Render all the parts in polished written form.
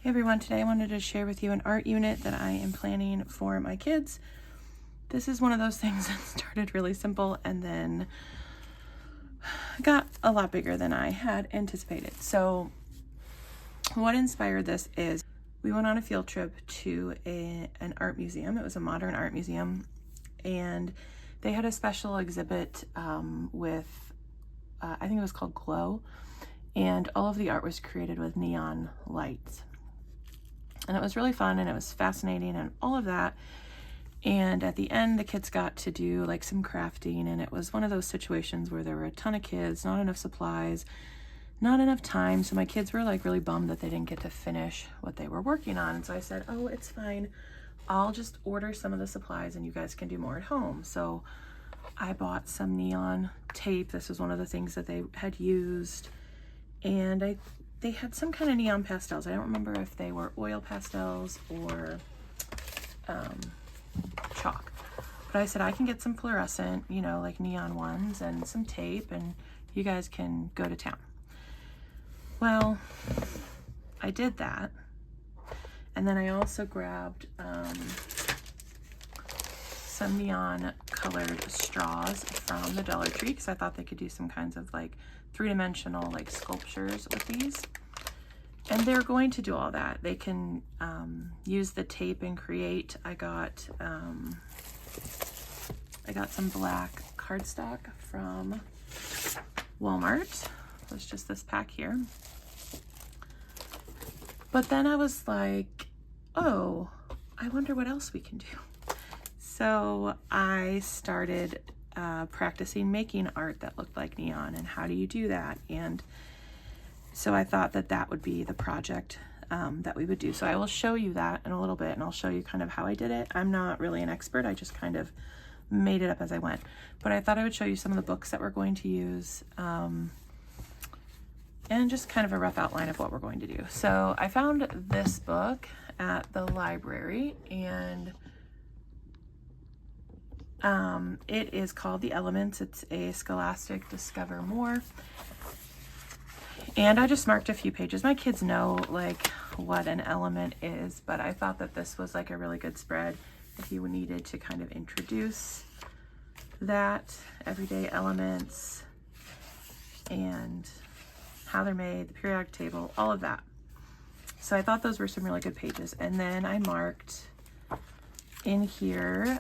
Hey everyone, today I wanted to share with you an art unit that I am planning for my kids. This is one of those things that started really simple and then got a lot bigger than I had anticipated. So what inspired this is we went on a field trip to an art museum. It was a modern art museum, and they had a special exhibit with, I think it was called Glow, and all of the art was created with neon lights. And it was really fun and it was fascinating and all of that. And at the end, the kids got to do like some crafting, and it was one of those situations where there were a ton of kids, not enough supplies, not enough time. So my kids were like really bummed that they didn't get to finish what they were working on. And so I said, oh, it's fine. I'll just order some of the supplies and you guys can do more at home. So I bought some neon tape. This was one of the things that they had used. And they had some kind of neon pastels. I don't remember if they were oil pastels or chalk. But I said, I can get some fluorescent, you know, like neon ones and some tape, and you guys can go to town. Well, I did that. And then I also grabbed some neon colored straws from the Dollar Tree because I thought they could do some kinds of like three-dimensional like sculptures with these. And they're going to do all that. They can use the tape and create. I got some black cardstock from Walmart. It was just this pack here. But then I was like, oh, I wonder what else we can do. So I started practicing making art that looked like neon, and how do you do that? And so I thought that that would be the project that we would do. So I will show you that in a little bit, and I'll show you kind of how I did it. I'm not really an expert. I just kind of made it up as I went. But I thought I would show you some of the books that we're going to use and just kind of a rough outline of what we're going to do. So I found this book at the library, and it is called The Elements. It's a Scholastic Discover More. And I just marked a few pages. My kids know like what an element is, but I thought that this was like a really good spread if you needed to kind of introduce that, everyday elements and how they're made, the periodic table, all of that. So I thought those were some really good pages. And then I marked in here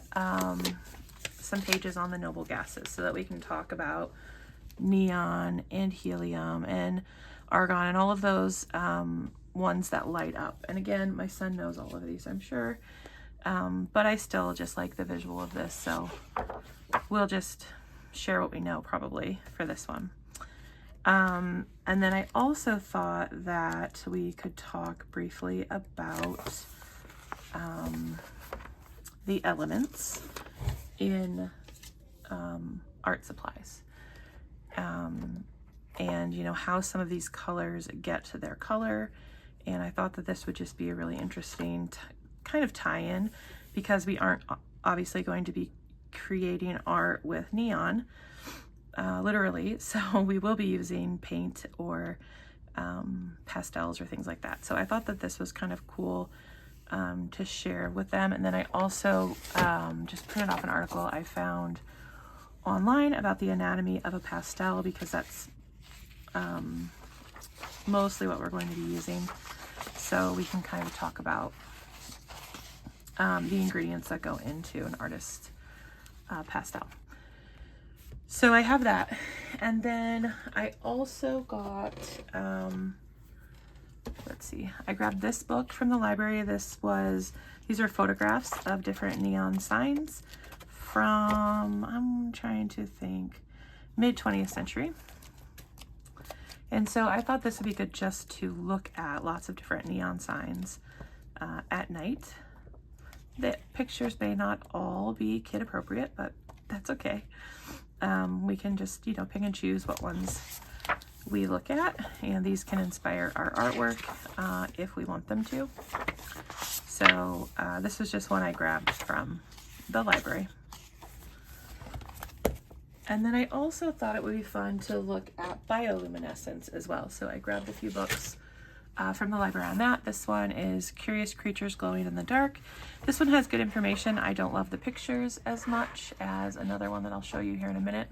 some pages on the noble gases so that we can talk about neon and helium and argon and all of those ones that light up. And again, my son knows all of these, I'm sure, but I still just like the visual of this, so we'll just share what we know probably for this one. And then I also thought that we could talk briefly about the elements in art supplies. And you know how some of these colors get to their color, and I thought that this would just be a really interesting kind of tie-in, because we aren't obviously going to be creating art with neon literally, so we will be using paint or pastels or things like that. So I thought that this was kind of cool to share with them. And then I also just printed off an article I found online about the anatomy of a pastel, because that's mostly what we're going to be using. So we can kind of talk about the ingredients that go into an artist's pastel. So I have that. And then I also got, let's see, I grabbed this book from the library. These are photographs of different neon signs from, I'm trying to think, mid-20th century. And so I thought this would be good just to look at lots of different neon signs at night. The pictures may not all be kid appropriate, but that's okay. We can just, you know, pick and choose what ones we look at, and these can inspire our artwork if we want them to. So this was just one I grabbed from the library. And then I also thought it would be fun to look at bioluminescence as well. So I grabbed a few books from the library on that. This one is Curious Creatures Glowing in the Dark. This one has good information. I don't love the pictures as much as another one that I'll show you here in a minute.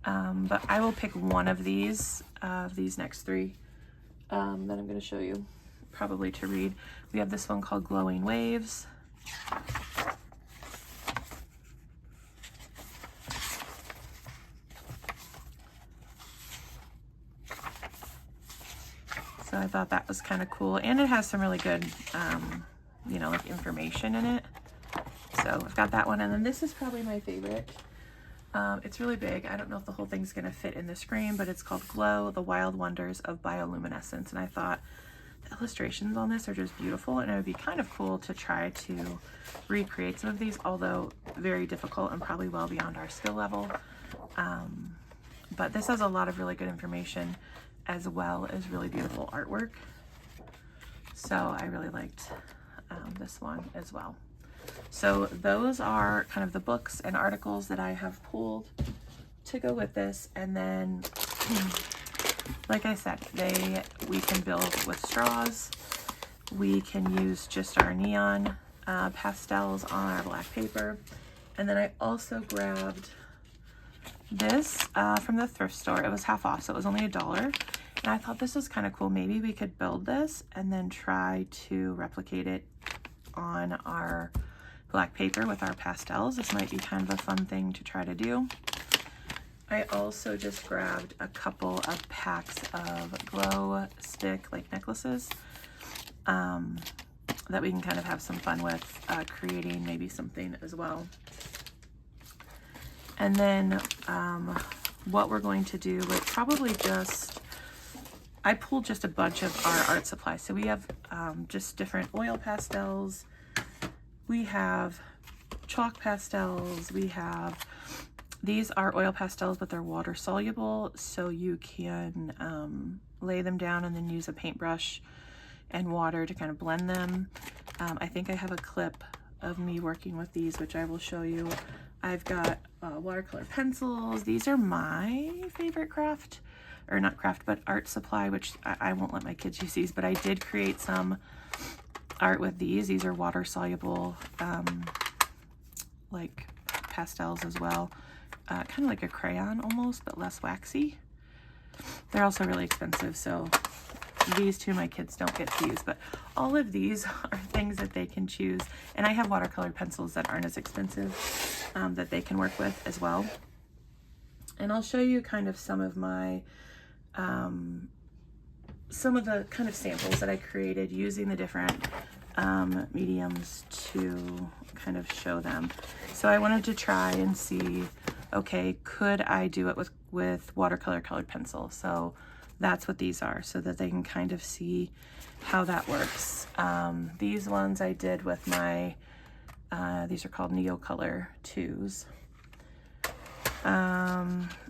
But I will pick one of these next three that I'm going to show you probably to read. We have this one called Glowing Waves. So I thought that was kind of cool, and it has some really good, you know, like information in it. So I've got that one, and then this is probably my favorite. It's really big. I don't know if the whole thing's going to fit in the screen, but it's called Glow, The Wild Wonders of Bioluminescence. And I thought the illustrations on this are just beautiful, and it would be kind of cool to try to recreate some of these, although very difficult and probably well beyond our skill level. But this has a lot of really good information as well as really beautiful artwork. So I really liked this one as well. So those are kind of the books and articles that I have pulled to go with this. And then, like I said, we can build with straws. We can use just our neon pastels on our black paper. And then I also grabbed this from the thrift store. It was half off, so it was only $1. And I thought this was kind of cool. Maybe we could build this and then try to replicate it on our black paper with our pastels. This might be kind of a fun thing to try to do. I also just grabbed a couple of packs of glow stick like necklaces that we can kind of have some fun with creating maybe something as well. And then what we're going to do would probably just, I pulled just a bunch of our art supplies. So we have just different oil pastels. We have chalk pastels. We have, these are oil pastels, but they're water soluble. So you can lay them down and then use a paintbrush and water to kind of blend them. I think I have a clip of me working with these, which I will show you. I've got watercolor pencils. These are my favorite craft, or not craft, but art supply, which I won't let my kids use these, but I did create some art with these. These are water soluble, like pastels as well. Kind of like a crayon almost, but less waxy. They're also really expensive, so these two my kids don't get to use, but all of these are things that they can choose. And I have watercolor pencils that aren't as expensive that they can work with as well. And I'll show you kind of some of my some of the kind of samples that I created using the different mediums to kind of show them. So I wanted to try and see, okay, could I do it with watercolor colored pencil? So that's what these are, so that they can kind of see how that works. These ones I did with my, these are called Neocolor 2s.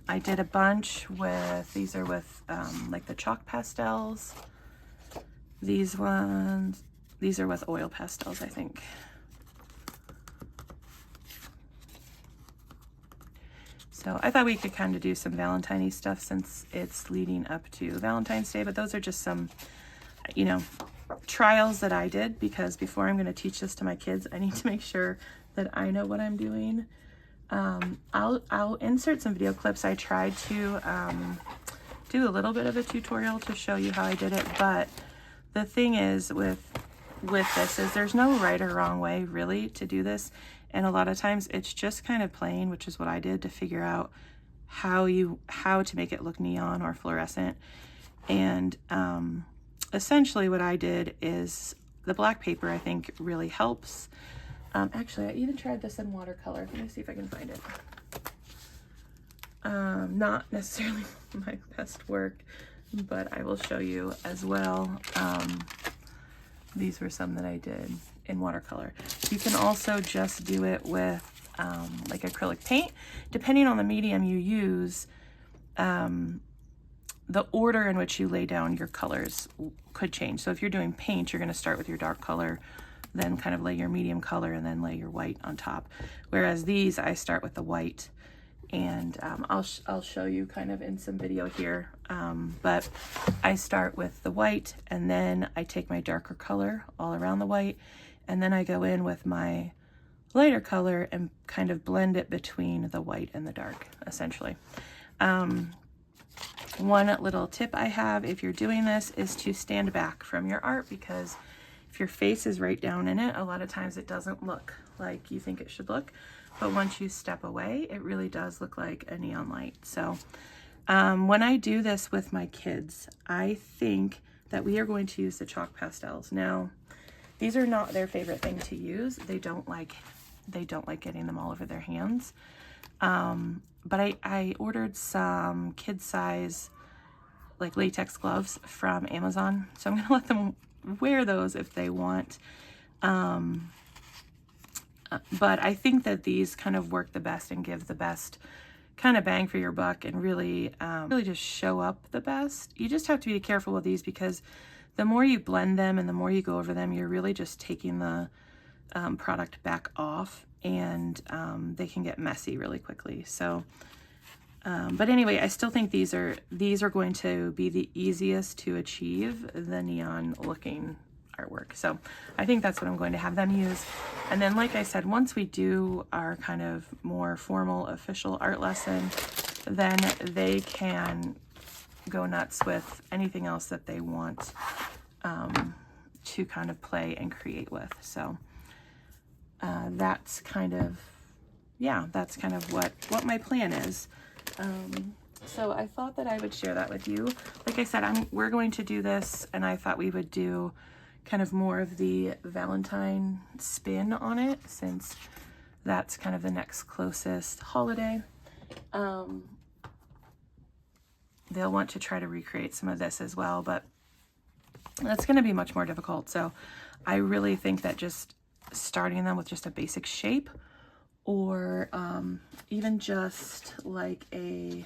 I did a bunch with, these are with like the chalk pastels. These ones, these are with oil pastels, I think. So I thought we could kind of do some Valentine-y stuff since it's leading up to Valentine's Day, but those are just some, you know, trials that I did, because before I'm going to teach this to my kids, I need to make sure that I know what I'm doing. I'll insert some video clips. I tried to do a little bit of a tutorial to show you how I did it, but the thing is with this is there's no right or wrong way really to do this. And a lot of times it's just kind of playing, which is what I did, to figure out how to make it look neon or fluorescent. And essentially what I did is the black paper, I think, really helps. Actually, I even tried this in watercolor. Let me see if I can find it. Not necessarily my best work, but I will show you as well. These were some that I did in watercolor. You can also just do it with like acrylic paint. Depending on the medium you use, the order in which you lay down your colors could change. So if you're doing paint, you're going to start with your dark color, then kind of lay your medium color, and then lay your white on top. Whereas these, I start with the white And I'll show you kind of in some video here, but I start with the white, and then I take my darker color all around the white, and then I go in with my lighter color and kind of blend it between the white and the dark, essentially. One little tip I have if you're doing this is to stand back from your art, because if your face is right down in it, a lot of times it doesn't look like you think it should look. But once you step away, it really does look like a neon light. So when I do this with my kids, I think that we are going to use the chalk pastels. Now, these are not their favorite thing to use. They don't like getting them all over their hands. But I ordered some kid size like latex gloves from Amazon. So I'm gonna let them wear those if they want. But I think that these kind of work the best and give the best kind of bang for your buck, and really just show up the best. You just have to be careful with these, because the more you blend them and the more you go over them, you're really just taking the product back off, and they can get messy really quickly. So, but anyway, I still think these are going to be the easiest to achieve, the neon looking artwork. So I think that's what I'm going to have them use. And then, like I said, once we do our kind of more formal official art lesson, then they can go nuts with anything else that they want to kind of play and create with. So that's kind of what my plan is. So I thought that I would share that with you. Like I said, we're going to do this, and I thought we would do kind of more of the Valentine spin on it, since that's kind of the next closest holiday. They'll want to try to recreate some of this as well, but that's going to be much more difficult. So I really think that just starting them with just a basic shape, or even just like a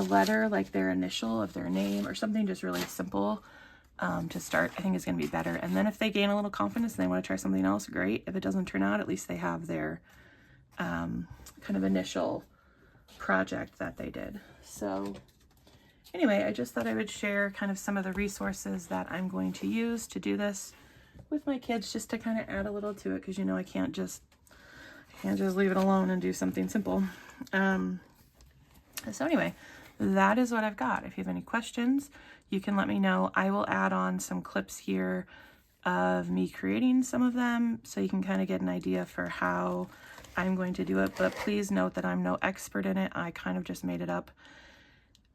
letter, like their initial of their name or something, just really simple to start, I think is going to be better. And then if they gain a little confidence and they want to try something else, great. If it doesn't turn out, at least they have their kind of initial project that they did. So anyway, I just thought I would share kind of some of the resources that I'm going to use to do this with my kids, just to kind of add a little to it, because I can't just leave it alone and do something simple. So anyway, that is what I've got. If you have any questions, you can let me know. I will add on some clips here of me creating some of them, so you can kind of get an idea for how I'm going to do it. But please note that I'm no expert in it. I kind of just made it up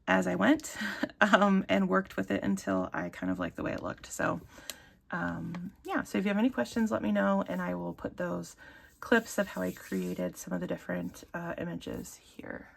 as I went and worked with it until I kind of liked the way it looked. So yeah, so if you have any questions, let me know, and I will put those clips of how I created some of the different images here.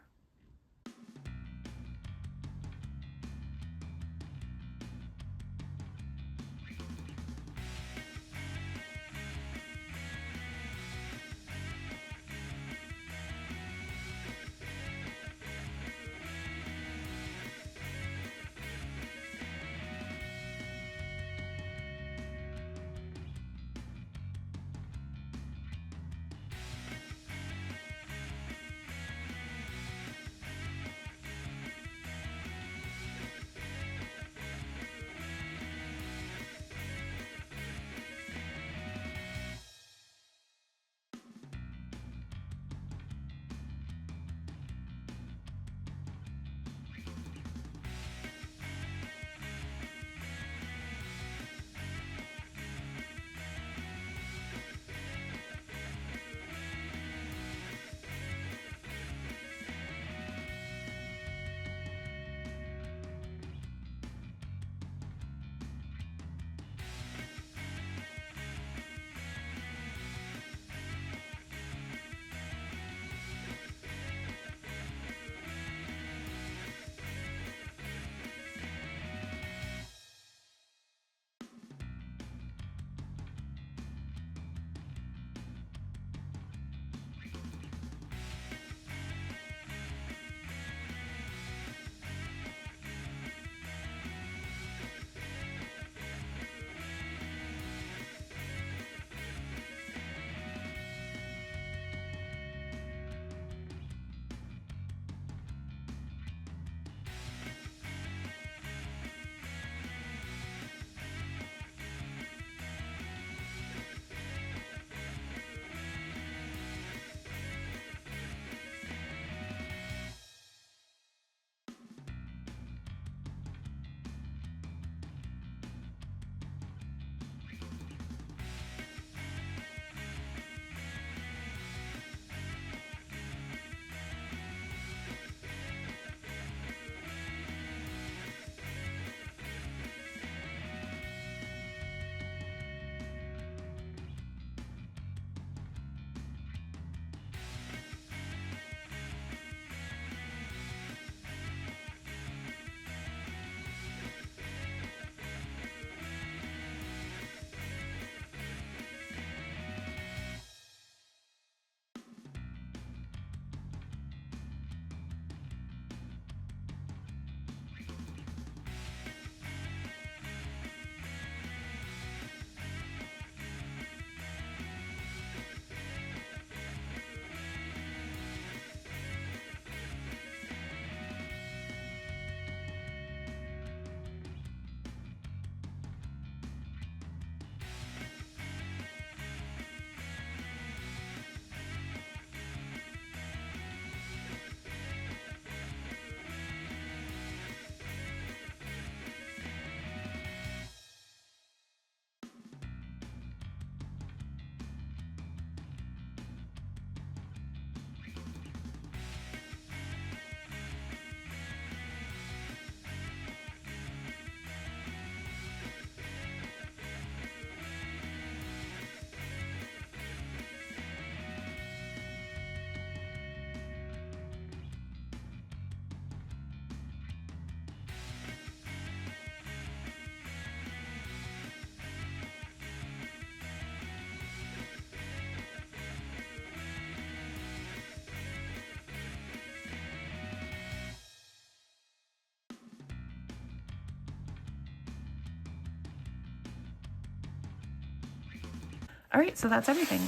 All right, so that's everything.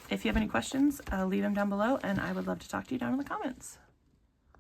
If you have any questions, leave them down below, and I would love to talk to you down in the comments.